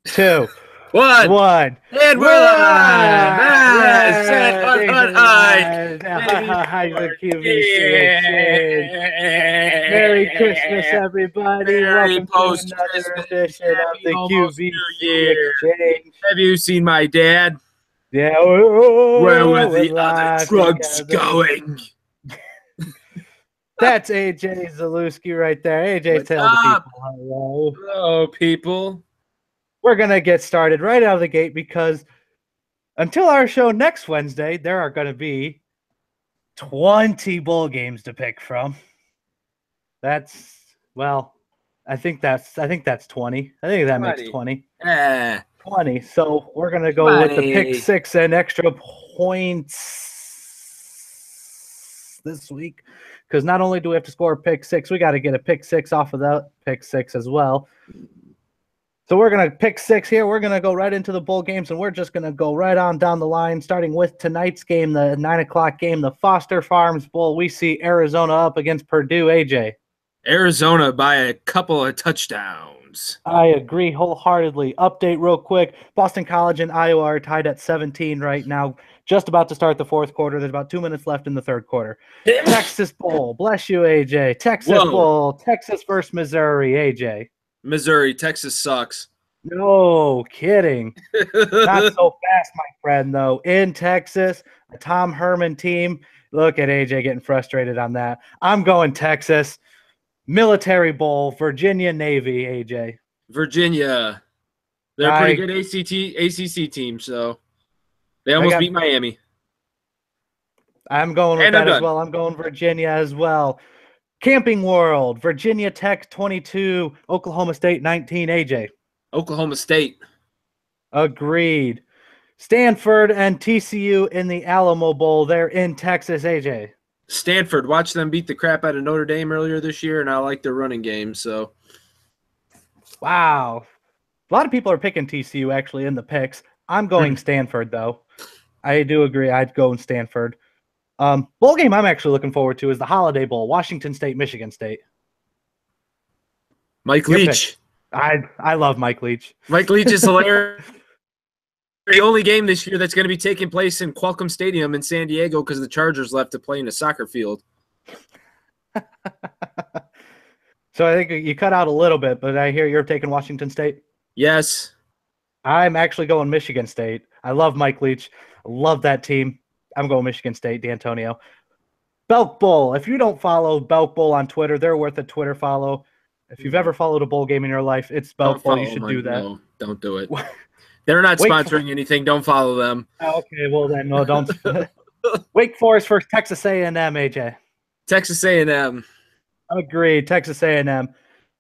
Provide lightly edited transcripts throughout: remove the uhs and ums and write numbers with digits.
2, One. 1. And we're live. Ah, set Yeah, on these are high. live. Baby Hi, the Lord. QBC Exchange. Merry Christmas, Yeah. everybody. Merry Welcome to another post-Christmas. edition of Happy the almost New QBC Year. Exchange. Have you seen my dad? Yeah, Where were we're the other live drugs together. going? That's AJ Zalewski right there. AJ, What's tell the up? people hello. Hello, people. We're going to get started right out of the gate because until our show next Wednesday, there are going to be 20 bowl games to pick from. That's I think that's 20. I think that makes 20. 20. So we're gonna go with the pick 20. 6 and extra points this week. Because not only do we have to score a pick 6, we got to get a pick 6 off of that pick 6 as well. So we're going to pick 6 here. We're going to go right into the bowl games, and we're just going to go right on down the line, starting with tonight's game, the 9 o'clock game, the Foster Farms Bowl. We see Arizona up against Purdue. AJ. Arizona by a couple of touchdowns. I agree wholeheartedly. Update real quick. Boston College and Iowa are tied at 17 right now, just about to start the fourth quarter. There's about 2 minutes left in the third quarter. Texas Bowl. Bless you, AJ. Texas Bowl. Texas versus Missouri, AJ. Missouri. Texas sucks. No kidding. Not so fast, my friend, though. In Texas, a Tom Herman team. Look at AJ getting frustrated on that. I'm going Texas. Military Bowl, Virginia Navy, AJ. Virginia. They're a pretty good ACC team, so they almost beat Miami. I'm going with that as well. I'm going Virginia as well. Camping World, Virginia Tech 22, Oklahoma State 19, AJ. Oklahoma State. Agreed. Stanford and TCU in the Alamo Bowl. They're in Texas, AJ. Stanford. Watch them beat the crap out of Notre Dame earlier this year, and I like their running game. So, wow. A lot of people are picking TCU actually in the picks. I'm going Stanford, though. I do agree. I'd go in Stanford. Bowl game I'm actually looking forward to is the Holiday Bowl, Washington State, Michigan State. Mike Leach. I love Mike Leach. Mike Leach is hilarious. The only game this year that's going to be taking place in Qualcomm Stadium in San Diego because the Chargers left to play in a soccer field. So I think you cut out a little bit, but I hear you're taking Washington State? Yes. I'm actually going Michigan State. I love Mike Leach. I love that team. I'm going Michigan State, D'Antonio. Belk Bowl. If you don't follow Belk Bowl on Twitter, they're worth a Twitter follow. If you've ever followed a bowl game in your life, it's Belk Bowl. You should do that. No, don't do it. They're not sponsoring anything. Don't follow them. Okay, well then, no, don't. Wake Forest versus Texas A&M, AJ. Texas A&M. Agreed, Texas A&M.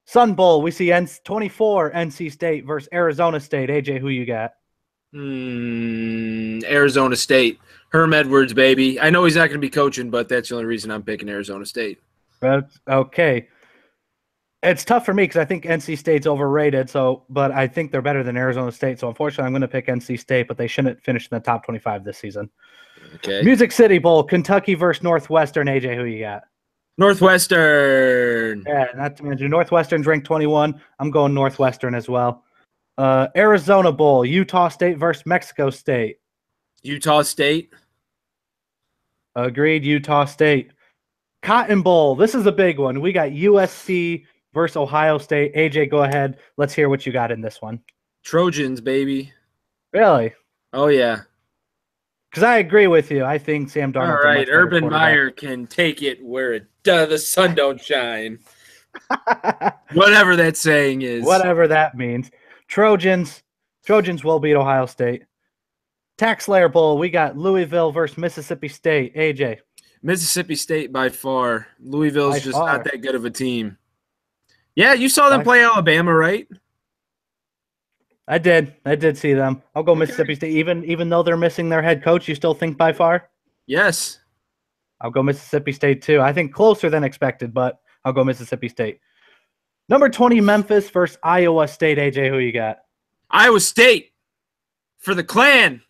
Sun Bowl, we see 24 NC State versus Arizona State. AJ, who you got? Arizona State. Herm Edwards, baby. I know he's not going to be coaching, but that's the only reason I'm picking Arizona State. Okay. It's tough for me because I think NC State's overrated, but I think they're better than Arizona State. So unfortunately, I'm going to pick NC State, but they shouldn't finish in the top 25 this season. Okay. Music City Bowl, Kentucky versus Northwestern. AJ, who you got? Northwestern. Yeah, not to mention Northwestern's ranked 21. I'm going Northwestern as well. Arizona Bowl, Utah State versus Mexico State. Utah State. Agreed, Utah State. Cotton Bowl, this is a big one. We got USC versus Ohio State. AJ, go ahead. Let's hear what you got in this one. Trojans, baby. Really? Oh, yeah. Because I agree with you. I think Sam Darnold. All right, Urban Meyer can take it where the sun don't shine. Whatever that saying is. Whatever that means. Trojans will beat Ohio State. Tax Slayer Bowl, we got Louisville versus Mississippi State. AJ. Mississippi State by far. Louisville's just not that good of a team. Yeah, you saw them play Alabama, right? I did see them. I'll go Mississippi State. Even though they're missing their head coach, you still think by far? Yes. I'll go Mississippi State too. I think closer than expected, but I'll go Mississippi State. Number 20, Memphis versus Iowa State. AJ, who you got? Iowa State for the Clan.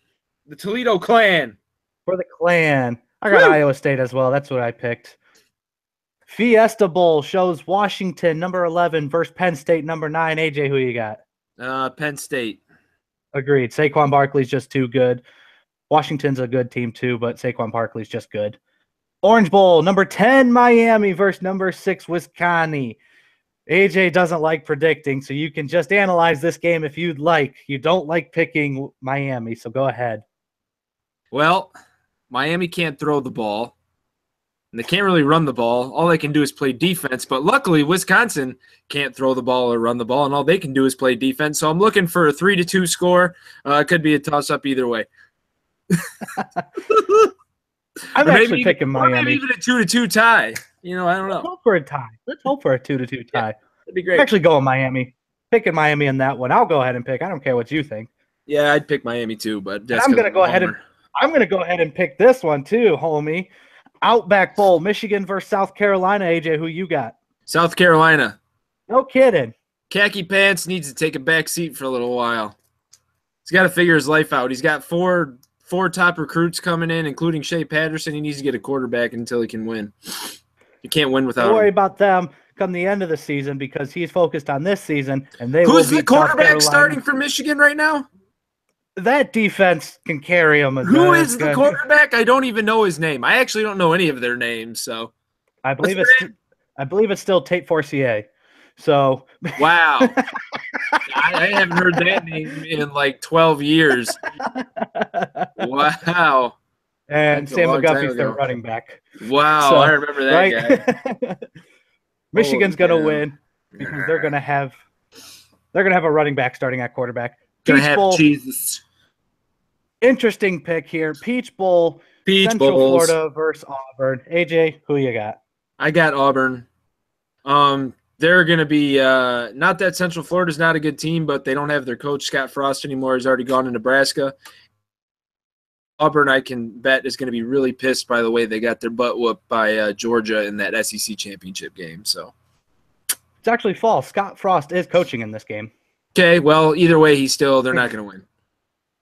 The Toledo Clan. For the Clan. I got Iowa State as well. That's what I picked. Fiesta Bowl shows Washington, number 11, versus Penn State, number 9. AJ, who you got? Penn State. Agreed. Saquon Barkley's just too good. Washington's a good team too, but Saquon Barkley's just good. Orange Bowl, number 10, Miami versus number 6, Wisconsin. AJ doesn't like predicting, so you can just analyze this game if you'd like. You don't like picking Miami, so go ahead. Well, Miami can't throw the ball, and they can't really run the ball. All they can do is play defense, but luckily Wisconsin can't throw the ball or run the ball, and all they can do is play defense. So I'm looking for a 3-2 score. It could be a toss-up either way. I'm actually picking Miami. Maybe even a 2-2 tie. You know, I don't know. Let's hope for a tie. Let's hope for a 2-2 tie. Yeah, that'd be great. I'm actually going Miami. Picking Miami in that one. I'll go ahead and pick. I don't care what you think. Yeah, I'd pick Miami too, but I'm going to go ahead and pick this one too, homie. Outback Bowl, Michigan versus South Carolina. AJ, who you got? South Carolina. No kidding. Khaki Pants needs to take a back seat for a little while. He's got to figure his life out. He's got four top recruits coming in, including Shea Patterson. He needs to get a quarterback until he can win. You can't win without him. Don't worry about them come the end of the season because he's focused on this season. And they Who's the quarterback starting for Michigan right now? That defense can carry him. Who is the quarterback? I don't even know his name. I actually don't know any of their names. So I believe it's still Tate Forcier. So wow, I haven't heard that name in like 12 years. Wow. And Sam McGuffey's their running back. Wow, so, I remember that guy. Michigan's gonna win because they're gonna have a running back starting at quarterback. Peach Bowl. Jesus. Interesting pick here. Peach Bowl. Central Florida versus Auburn. AJ, who you got? I got Auburn. They're going to be not that Central Florida's not a good team, but they don't have their coach, Scott Frost, anymore. He's already gone to Nebraska. Auburn, I can bet, is going to be really pissed by the way they got their butt whooped by Georgia in that SEC championship game. So it's actually false. Scott Frost is coaching in this game. Okay, well, either way, they're not going to win.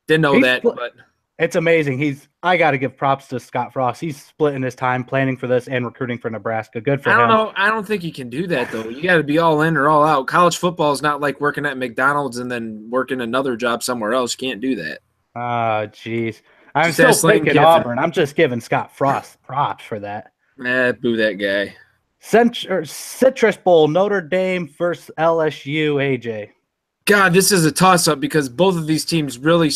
Didn't know that, but it's amazing. I got to give props to Scott Frost. He's splitting his time planning for this and recruiting for Nebraska. Good for him. I don't think you can do that, though. You got to be all in or all out. College football is not like working at McDonald's and then working another job somewhere else. You can't do that. Jeez. I'm still picking Auburn. I'm just giving Scott Frost props for that. Boo that guy. Citrus Bowl, Notre Dame versus LSU, AJ. God, this is a toss-up because both of these teams really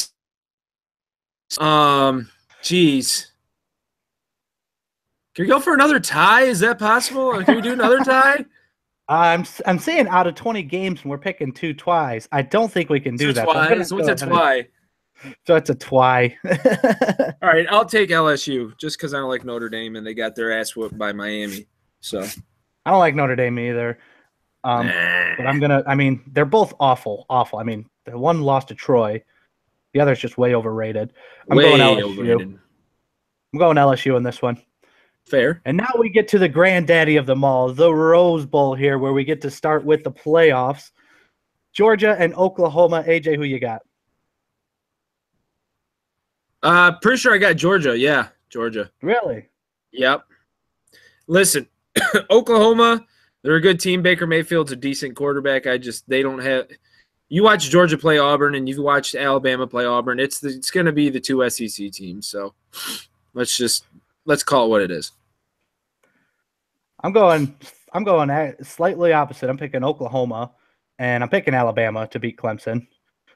geez. Can we go for another tie? Is that possible? Can we do another tie? I'm saying out of 20 games and we're picking 2 twice. I don't think we can do that. So what's a twi? So it's a twi. All right, I'll take LSU just because I don't like Notre Dame and they got their ass whooped by Miami. So I don't like Notre Dame either. But they're both awful. I mean, the one lost to Troy. The other's just way overrated. I'm going LSU in this one. Fair. And now we get to the granddaddy of them all, the Rose Bowl here, where we get to start with the playoffs. Georgia and Oklahoma. AJ, who you got? Pretty sure I got Georgia. Yeah, Georgia. Really? Yep. Listen, Oklahoma, they're a good team. Baker Mayfield's a decent quarterback. They don't have – you watch Georgia play Auburn and you've watched Alabama play Auburn. It's going to be the 2 SEC teams. So let's call it what it is. I'm going slightly opposite. I'm picking Oklahoma, and I'm picking Alabama to beat Clemson.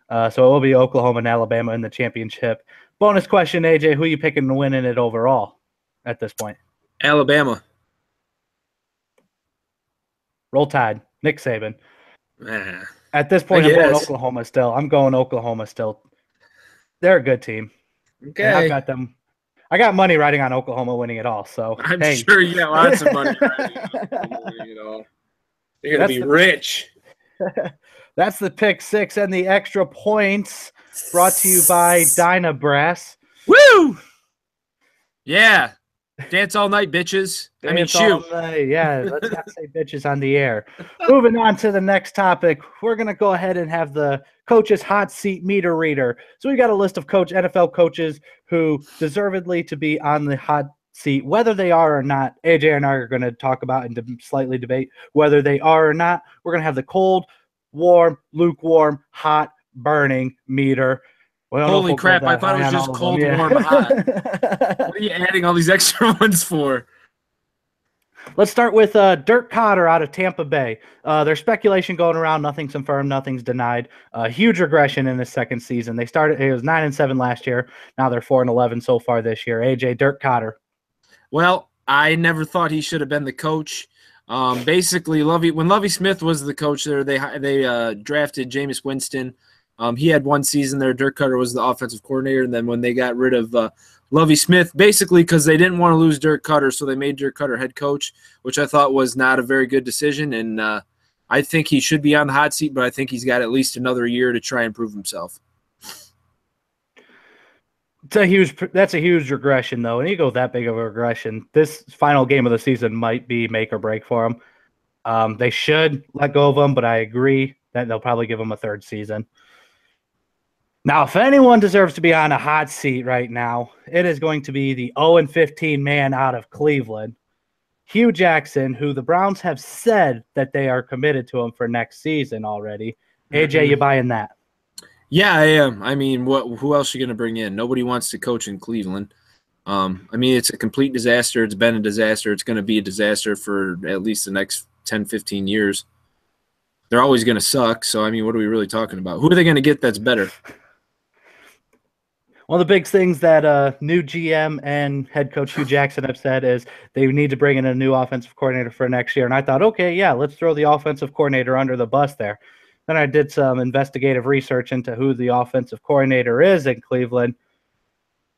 So it will be Oklahoma and Alabama in the championship. Bonus question, AJ, who are you picking to win in it overall at this point? Alabama. Roll Tide. Nick Saban. At this point, I'm going Oklahoma still. They're a good team. Okay. And I've got them. I got money riding on Oklahoma winning it all. So I'm sure you got lots of money riding on Oklahoma winning it all. You're going to be rich. That's the pick 6 and the extra points brought to you by Dynabrass. Woo! Yeah. Dance all night, bitches. Shoot. Yeah, let's not say bitches on the air. Moving on to the next topic, we're going to go ahead and have the coach's hot seat meter reader. So we got a list of NFL coaches who deservedly to be on the hot seat, whether they are or not. AJ and I are going to talk about and slightly debate whether they are or not. We're going to have the cold, warm, lukewarm, hot, burning meter. Holy crap, I thought it was just cold, warm, hot. What are you adding all these extra ones for? Let's start with Dirk Cotter out of Tampa Bay. There's speculation going around. Nothing's confirmed. Nothing's denied. Huge regression in his second season. It was 9-7 last year. Now they're 4-11 so far this year. AJ, Dirk Cotter. Well, I never thought he should have been the coach. Basically, when Lovie Smith was the coach there, they drafted Jameis Winston. He had one season there. Dirk Cotter was the offensive coordinator. And then when they got rid of Lovie Smith, basically because they didn't want to lose Dirk Cotter, so they made Dirk Cotter head coach, which I thought was not a very good decision. And I think he should be on the hot seat, but I think he's got at least another year to try and prove himself. That's a huge regression, though. And you go that big of a regression, this final game of the season might be make or break for him. They should let go of him, but I agree that they'll probably give him a third season. Now, if anyone deserves to be on a hot seat right now, it is going to be the 0-15 man out of Cleveland, Hugh Jackson, who the Browns have said that they are committed to him for next season already. AJ, you buying that? Yeah, I am. I mean, who else are you going to bring in? Nobody wants to coach in Cleveland. I mean, it's a complete disaster. It's been a disaster. It's going to be a disaster for at least the next 10, 15 years. They're always going to suck. So, I mean, what are we really talking about? Who are they going to get that's better? One of the big things that new GM and head coach Hugh Jackson have said is they need to bring in a new offensive coordinator for next year. And I thought, okay, yeah, let's throw the offensive coordinator under the bus there. Then I did some investigative research into who the offensive coordinator is in Cleveland,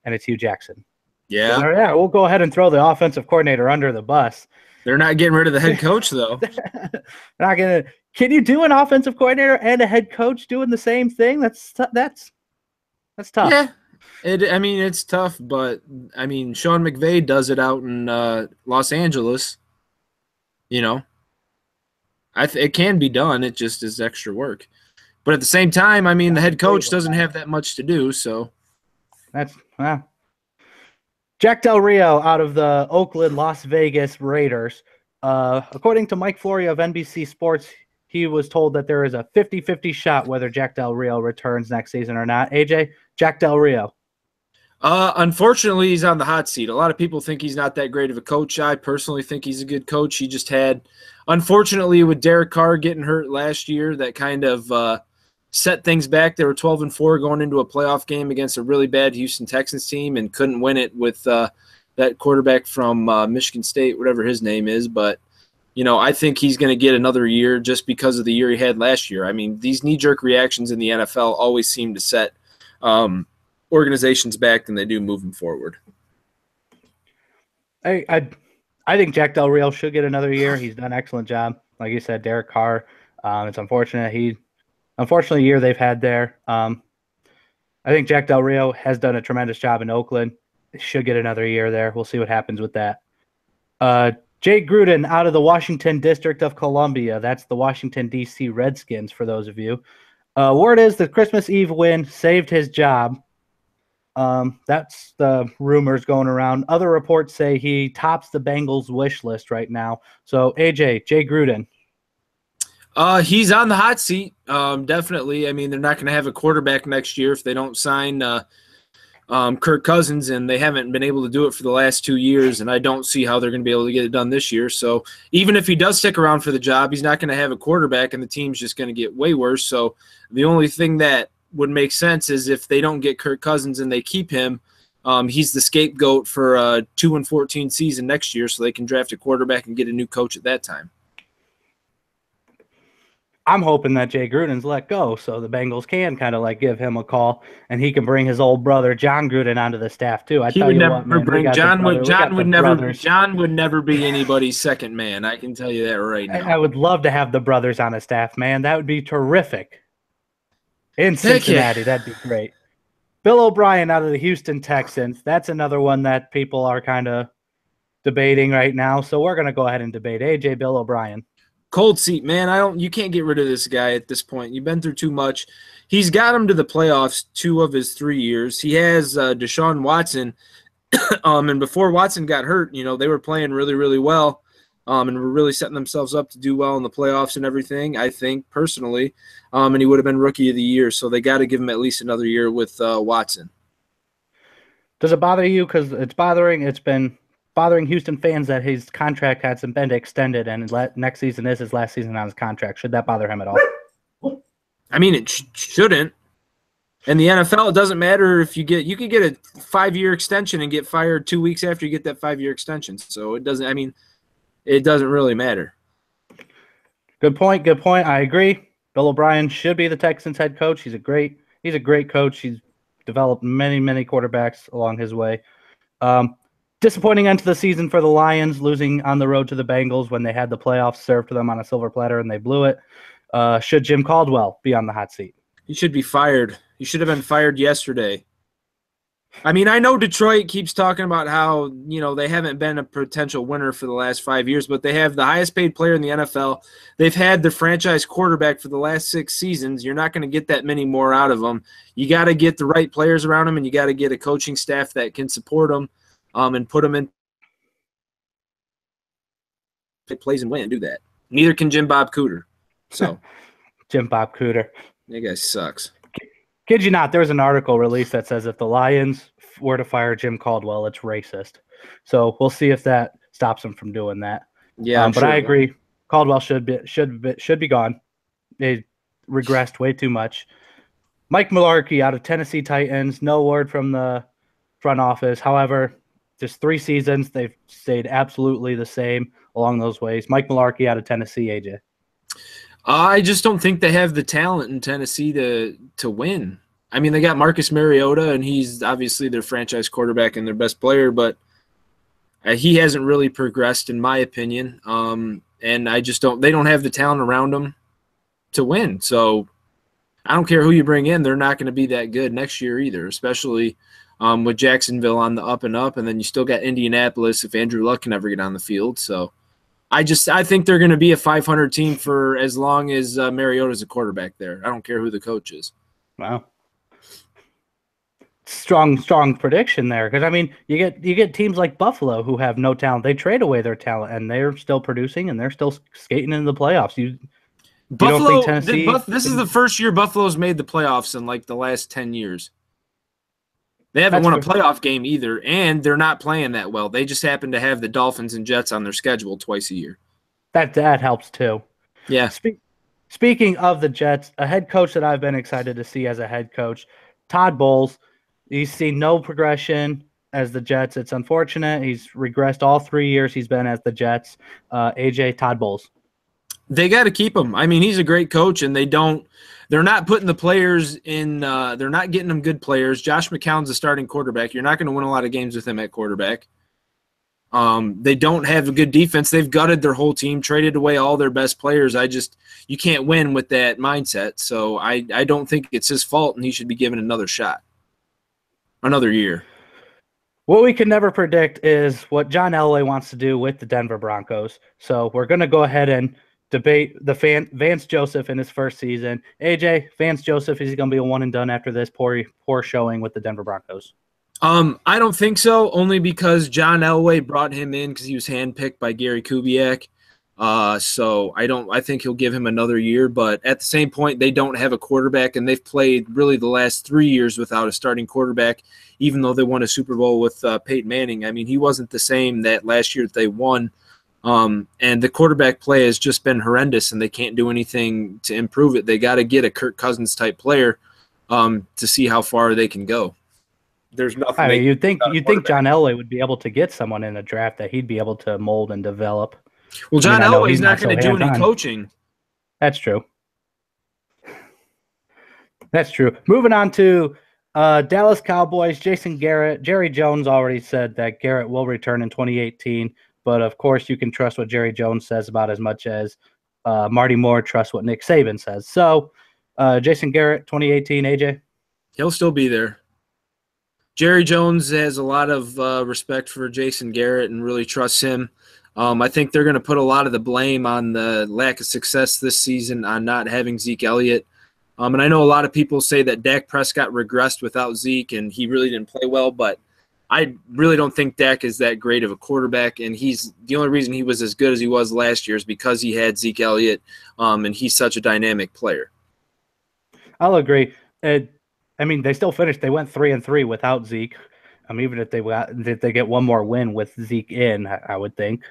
and it's Hugh Jackson. Yeah. So, yeah, we'll go ahead and throw the offensive coordinator under the bus. They're not getting rid of the head coach, though. Not gonna. Can you do an offensive coordinator and a head coach doing the same thing? That's tough. Yeah. I mean, it's tough, but, I mean, Sean McVay does it out in Los Angeles. You know, it can be done. It just is extra work. But at the same time, I mean, the head coach doesn't have that much to do, so. Jack Del Rio out of the Oakland Las Vegas Raiders. According to Mike Flory of NBC Sports, he was told that there is a 50-50 shot whether Jack Del Rio returns next season or not. AJ, Jack Del Rio. Unfortunately, he's on the hot seat. A lot of people think he's not that great of a coach. I personally think he's a good coach. He just had, unfortunately, with Derek Carr getting hurt last year, that kind of set things back. They were 12-4 going into a playoff game against a really bad Houston Texans team and couldn't win it with that quarterback from Michigan State, whatever his name is. But, you know, I think he's going to get another year just because of the year he had last year. I mean, these knee-jerk reactions in the NFL always seem to set organizations back than they do moving forward. I think Jack Del Rio should get another year. He's done an excellent job. Like you said, Derek Carr. It's unfortunate. Unfortunately, the year they've had there. I think Jack Del Rio has done a tremendous job in Oakland. Should get another year there. We'll see what happens with that. Jay Gruden out of the Washington District of Columbia. That's the Washington, D.C. Redskins, for those of you. Word is the Christmas Eve win saved his job. That's the rumors going around. Other reports say he tops the Bengals wish list right now. So, AJ, Jay Gruden. He's on the hot seat, definitely. I mean, they're not going to have a quarterback next year if they don't sign Kirk Cousins, and they haven't been able to do it for the last 2 years, and I don't see how they're going to be able to get it done this year. So even if he does stick around for the job, he's not going to have a quarterback, and the team's just going to get way worse. So the only thing that would make sense is if they don't get Kirk Cousins and they keep him, he's the scapegoat for a 2-14 season next year, so they can draft a quarterback and get a new coach at that time. I'm hoping that Jay Gruden's let go so the Bengals can kind of like give him a call and he can bring his old brother John Gruden onto the staff too. John would never be anybody's second man. I can tell you that right now. I would love to have the brothers on a staff, man. That would be terrific. In Cincinnati, that'd be great. Bill O'Brien out of the Houston Texans. That's another one that people are kind of debating right now. So we're going to go ahead and debate AJ Bill O'Brien. Cold seat, man. You can't get rid of this guy at this point. You've been through too much. He's got him to the playoffs 2 of his 3 years. He has Deshaun Watson, and before Watson got hurt, you know, they were playing really, really well. and were really setting themselves up to do well in the playoffs and everything, I think, personally. And he would have been Rookie of the Year, so they got to give him at least another year with Watson. Does it bother you? Because it's been bothering Houston fans that his contract hasn't been extended, and next season is his last season on his contract. Should that bother him at all? I mean, it shouldn't. In the NFL, it doesn't matter if you can get a 5-year extension and get fired 2 weeks after you get that 5-year extension. So it doesn't really matter. Good point. I agree. Bill O'Brien should be the Texans head coach. He's a great coach. He's developed many quarterbacks along his way. Disappointing end to the season for the Lions, losing on the road to the Bengals when they had the playoffs served to them on a silver platter and they blew it. Should Jim Caldwell be on the hot seat? He should be fired. He should have been fired yesterday. I mean, I know Detroit keeps talking about how, they haven't been a potential winner for the last 5 years, but they have the highest paid player in the NFL. They've had the franchise quarterback for the last 6 seasons. You're not going to get that many more out of them. You got to get the right players around them, and you got to get a coaching staff that can support them and put them in plays and win. Do that. Neither can Jim Bob Cooter. So, Jim Bob Cooter. That guy sucks. Kid you not, there's an article released that says if the Lions were to fire Jim Caldwell, it's racist. So we'll see if that stops him from doing that. Yeah, but I agree. Caldwell should be gone. They regressed way too much. Mike Mularkey out of Tennessee Titans. No word from the front office. However, just 3 seasons, they've stayed absolutely the same along those ways. Mike Mularkey out of Tennessee, AJ. I just don't think they have the talent in Tennessee to win. I mean, they got Marcus Mariota, and he's obviously their franchise quarterback and their best player, but he hasn't really progressed, in my opinion. And I just don't – they don't have the talent around them to win. So I don't care who you bring in. They're not going to be that good next year either, especially with Jacksonville on the up and up, and then you still got Indianapolis if Andrew Luck can ever get on the field. So I think they're going to be a 500 team for as long as Mariota's a quarterback there. I don't care who the coach is. Wow. Strong prediction there, because I mean, you get teams like Buffalo who have no talent. They trade away their talent, and they're still producing, and they're still skating in the playoffs. Buffalo. You don't think Tennessee? This is the first year Buffalo's made the playoffs in like the last 10 years. They haven't won a playoff game either, and they're not playing that well. They just happen to have the Dolphins and Jets on their schedule twice a year. That helps too. Yeah. Speaking of the Jets, a head coach that I've been excited to see as a head coach, Todd Bowles. He's seen no progression as the Jets. It's unfortunate. He's regressed all 3 years he's been as the Jets. AJ, Todd Bowles. They got to keep him. I mean, he's a great coach, and they're not putting the players in. They're not getting them good players. Josh McCown's a starting quarterback. You're not going to win a lot of games with him at quarterback. They don't have a good defense. They've gutted their whole team, traded away all their best players. You can't win with that mindset. So I don't think it's his fault, and he should be given another shot. Another year. What we can never predict is what John Elway wants to do with the Denver Broncos. So we're going to go ahead and debate the Vance Joseph in his first season. AJ, Vance Joseph, is he going to be a one and done after this poor showing with the Denver Broncos? I don't think so, only because John Elway brought him in because he was handpicked by Gary Kubiak. So I think he'll give him another year, but at the same point, they don't have a quarterback, and they've played really the last 3 years without a starting quarterback, even though they won a Super Bowl with Peyton Manning. I mean, he wasn't the same that last year that they won. And the quarterback play has just been horrendous, and they can't do anything to improve it. They got to get a Kirk Cousins type player to see how far they can go. There's nothing. I mean, you'd think John Elway would be able to get someone in the draft that he'd be able to mold and develop. Well, John Elway's not going to do any coaching. That's true. Moving on to Dallas Cowboys, Jason Garrett. Jerry Jones already said that Garrett will return in 2018, but of course you can trust what Jerry Jones says about as much as Marty Moore trusts what Nick Saban says. So, Jason Garrett, 2018, AJ? He'll still be there. Jerry Jones has a lot of respect for Jason Garrett and really trusts him. I think they're going to put a lot of the blame on the lack of success this season on not having Zeke Elliott. And I know a lot of people say that Dak Prescott regressed without Zeke and he really didn't play well, but I really don't think Dak is that great of a quarterback, and he's the only reason he was as good as he was last year is because he had Zeke Elliott, and he's such a dynamic player. I'll agree. I mean, they still finished. They went 3-3 without Zeke. Even if they get one more win with Zeke in, I would think,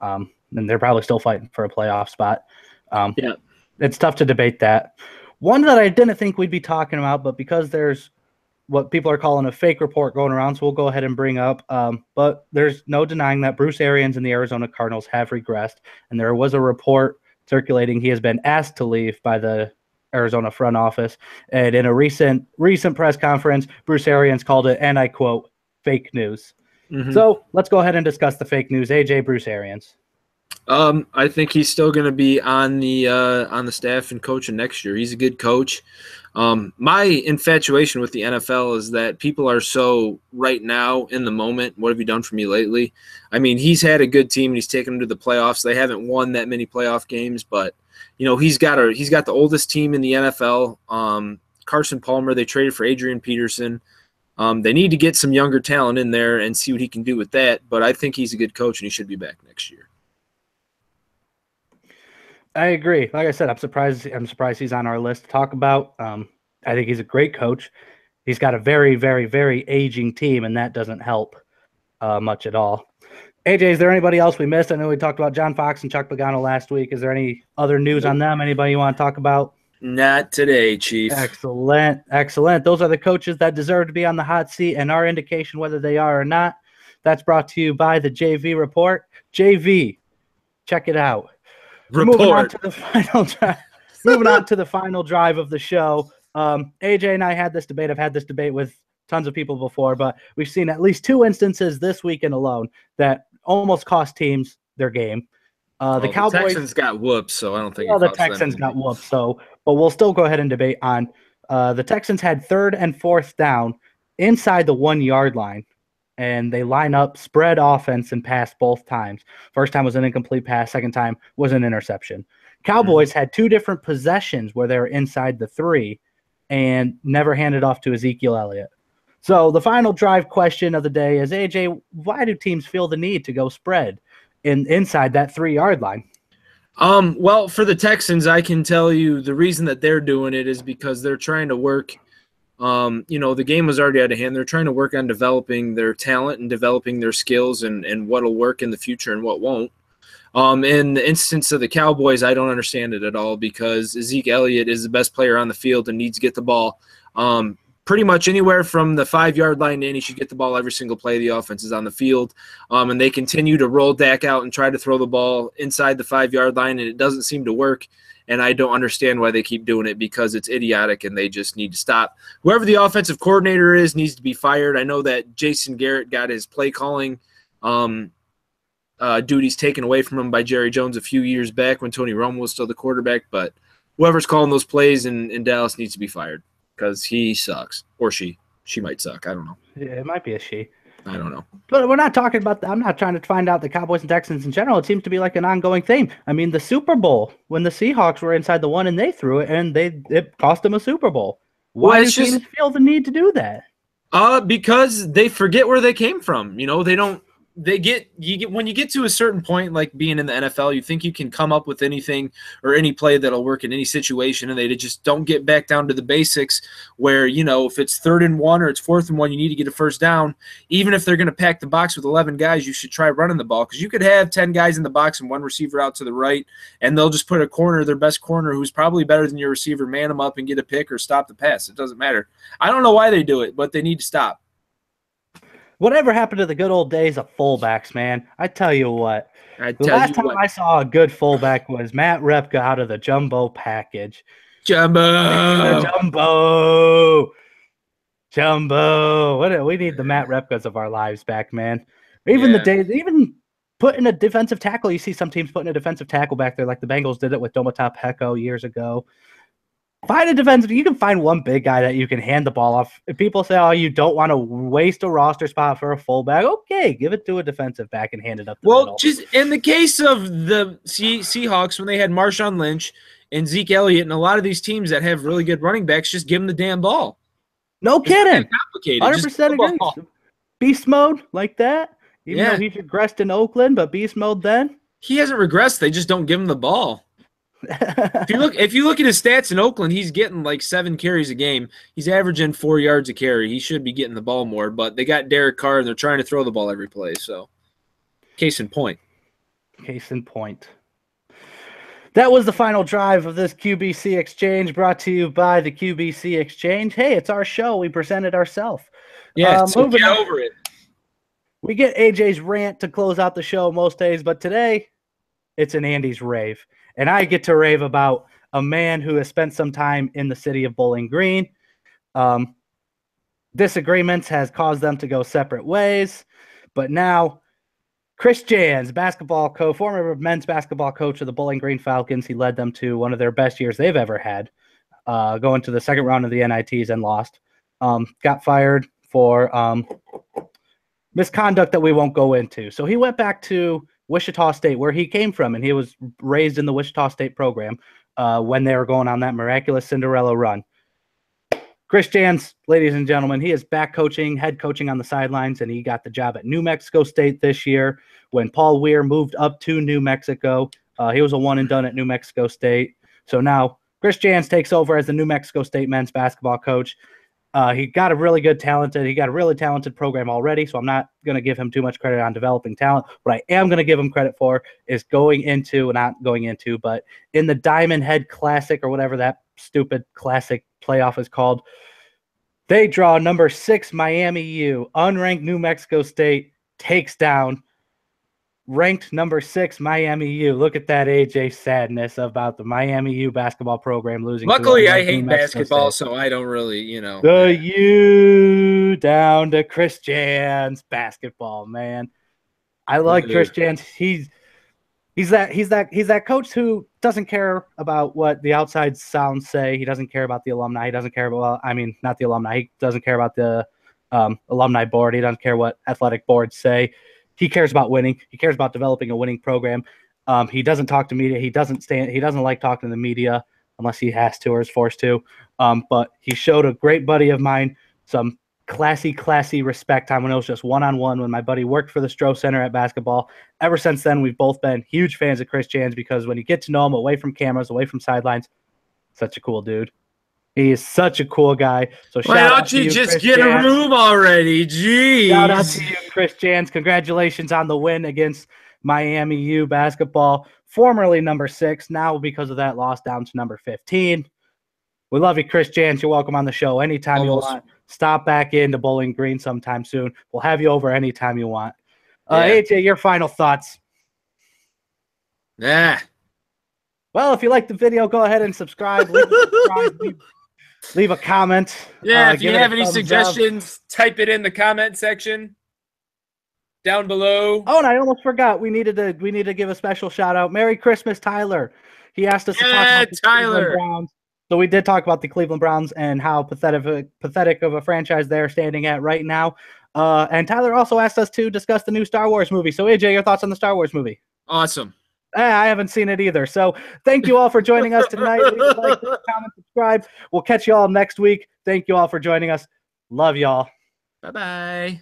and they're probably still fighting for a playoff spot. Yeah, it's tough to debate that. One that I didn't think we'd be talking about, but because there's what people are calling a fake report going around, so we'll go ahead and bring up. But there's no denying that Bruce Arians and the Arizona Cardinals have regressed, and there was a report circulating he has been asked to leave by the Arizona front office. And in a recent press conference, Bruce Arians called it, and I quote, fake news. Mm-hmm. So let's go ahead and discuss the fake news. AJ, Bruce Arians. I think he's still going to be on the staff and coaching next year. He's a good coach. My infatuation with the NFL is that people are so right now in the moment. What have you done for me lately? I mean, he's had a good team and he's taken them to the playoffs. They haven't won that many playoff games, but he's got the oldest team in the NFL. Carson Palmer, they traded for Adrian Peterson. They need to get some younger talent in there and see what he can do with that. But I think he's a good coach and he should be back next year. I agree. Like I said, I'm surprised he's on our list to talk about. I think he's a great coach. He's got a very, very, very aging team, and that doesn't help much at all. AJ, is there anybody else we missed? I know we talked about John Fox and Chuck Pagano last week. Is there any other news on them? Anybody you want to talk about? Not today, Chief. Excellent. Those are the coaches that deserve to be on the hot seat, and our indication whether they are or not. That's brought to you by the JV Report. JV, check it out. Moving on to the final drive. Moving on to the final drive of the show. AJ and I had this debate. I've had this debate with tons of people before, but we've seen at least 2 instances this weekend alone that almost cost teams their game. The Cowboys, the Texans got whooped, so I don't think. The Texans got whooped, but we'll still go ahead and debate on. The Texans had 3rd and 4th down inside the 1-yard line. And they line up spread offense and pass both times. First time was an incomplete pass. Second time was an interception. Cowboys had 2 different possessions where they were inside the 3 and never handed off to Ezekiel Elliott. So the final drive question of the day is, AJ, why do teams feel the need to go spread inside that 3-yard line? Well, for the Texans, I can tell you the reason that they're doing it is because they're trying to work. The game was already out of hand. They're trying to work on developing their talent and developing their skills and what'll work in the future and what won't. In the instance of the Cowboys, I don't understand it at all because Zeke Elliott is the best player on the field and needs to get the ball. Pretty much anywhere from the 5-yard line in, he should get the ball every single play the offense is on the field. And they continue to roll Dak out and try to throw the ball inside the 5-yard line, and it doesn't seem to work. And I don't understand why they keep doing it because it's idiotic and they just need to stop. Whoever the offensive coordinator is needs to be fired. I know that Jason Garrett got his play calling duties taken away from him by Jerry Jones a few years back when Tony Romo was still the quarterback. But whoever's calling those plays in Dallas needs to be fired because he sucks. Or she. She might suck. I don't know. Yeah, it might be a she. I don't know. But we're not talking about that. I'm not trying to find out the Cowboys and Texans in general. It seems to be like an ongoing thing. I mean, the Super Bowl, when the Seahawks were inside the 1 and they threw it, and it cost them a Super Bowl. Why do teams feel the need to do that? Because they forget where they came from. They don't. When you get to a certain point, like being in the NFL, you think you can come up with anything or any play that'll work in any situation, and they just don't get back down to the basics where, if it's 3rd and 1 or it's 4th and 1, you need to get a first down. Even if they're going to pack the box with 11 guys, you should try running the ball because you could have 10 guys in the box and 1 receiver out to the right, and they'll just put their best corner, who's probably better than your receiver, man them up and get a pick or stop the pass. It doesn't matter. I don't know why they do it, but they need to stop. Whatever happened to the good old days of fullbacks, man? I tell you what. The last time I saw a good fullback was Matt Repka out of the jumbo package. Jumbo. We need the Matt Repkas of our lives back, man. Even putting a defensive tackle. You see some teams putting a defensive tackle back there, like the Bengals did it with Domata Peko years ago. Find a defensive. You can find one big guy that you can hand the ball off. If people say, "Oh, you don't want to waste a roster spot for a fullback," okay, give it to a defensive back and hand it up the middle. Just in the case of the Seahawks, when they had Marshawn Lynch and Zeke Elliott, and a lot of these teams that have really good running backs, just give them the damn ball. No kidding. Complicated. 100% agree. beast mode like that. Even though Yeah. he's regressed in Oakland, but beast mode then. He hasn't regressed. They just don't give him the ball. If you look at his stats in Oakland, he's getting like 7 carries a game. He's averaging 4 yards a carry. He should be getting the ball more, but they got Derek Carr and they're trying to throw the ball every play. So, case in point. Case in point. That was the final drive of this QBC Exchange, brought to you by the QBC Exchange. Hey, it's our show. We presented ourselves. Yeah, so moving get on. over it. We get AJ's rant to close out the show most days, but today it's an Andy's rave. And I get to rave about a man who has spent some time in the city of Bowling Green. Disagreements has caused them to go separate ways, but now Chris Jans, former men's basketball coach of the Bowling Green Falcons, he led them to one of their best years they've ever had, going to the second round of the NITs and lost. Got fired for misconduct that we won't go into. So he went back to Wichita State, where he came from, and he was raised in the Wichita State program when they were going on that miraculous Cinderella run. Chris Jans, ladies and gentlemen, he is back coaching, head coaching on the sidelines, and he got the job at New Mexico State this year when Paul Weir moved up to New Mexico. He was a one and done at New Mexico State. So now Chris Jans takes over as the New Mexico State men's basketball coach. He got a really talented program already, so I'm not going to give him too much credit on developing talent. What I am going to give him credit for is but in the Diamond Head Classic, or whatever that stupid classic playoff is called, they draw number 6 Miami U. Unranked New Mexico State takes down ranked number 6 Miami U. Look at that AJ sadness about the Miami U basketball program losing. Luckily, I hate basketball, so I don't really, The U down to Chris Jans basketball, man. I like Chris Jans. He's that coach who doesn't care about what the outside sounds say. He doesn't care about the alumni. He doesn't care about, not the alumni. He doesn't care about the alumni board. He doesn't care what athletic boards say. He cares about winning. He cares about developing a winning program. He doesn't talk to media. He doesn't like talking to the media unless he has to or is forced to. But he showed a great buddy of mine some classy respect time when it was just one-on-one when my buddy worked for the Stroh Center at basketball. Ever since then, we've both been huge fans of Chris Jans because when you get to know him away from cameras, away from sidelines, such a cool dude. He is such a cool guy. So why don't you just get a room already? Jeez. Shout out to you, Chris Jans. Congratulations on the win against Miami U basketball, formerly number 6. Now, because of that loss, down to number 15. We love you, Chris Jans. You're welcome on the show anytime you want. Stop back into Bowling Green sometime soon. We'll have you over anytime you want. AJ, your final thoughts. Yeah. Well, if you like the video, go ahead and subscribe. Leave a comment. Yeah, if you have any suggestions, type it in the comment section down below. Oh, and I almost forgot. We need to give a special shout out. Merry Christmas, Tyler. He asked us to talk about the Cleveland Browns. So we did talk about the Cleveland Browns and how pathetic of a franchise they're standing at right now. And Tyler also asked us to discuss the new Star Wars movie. So AJ, your thoughts on the Star Wars movie? Awesome. I haven't seen it either. So thank you all for joining us tonight. Leave a like, comment, subscribe. We'll catch you all next week. Thank you all for joining us. Love y'all. Bye-bye.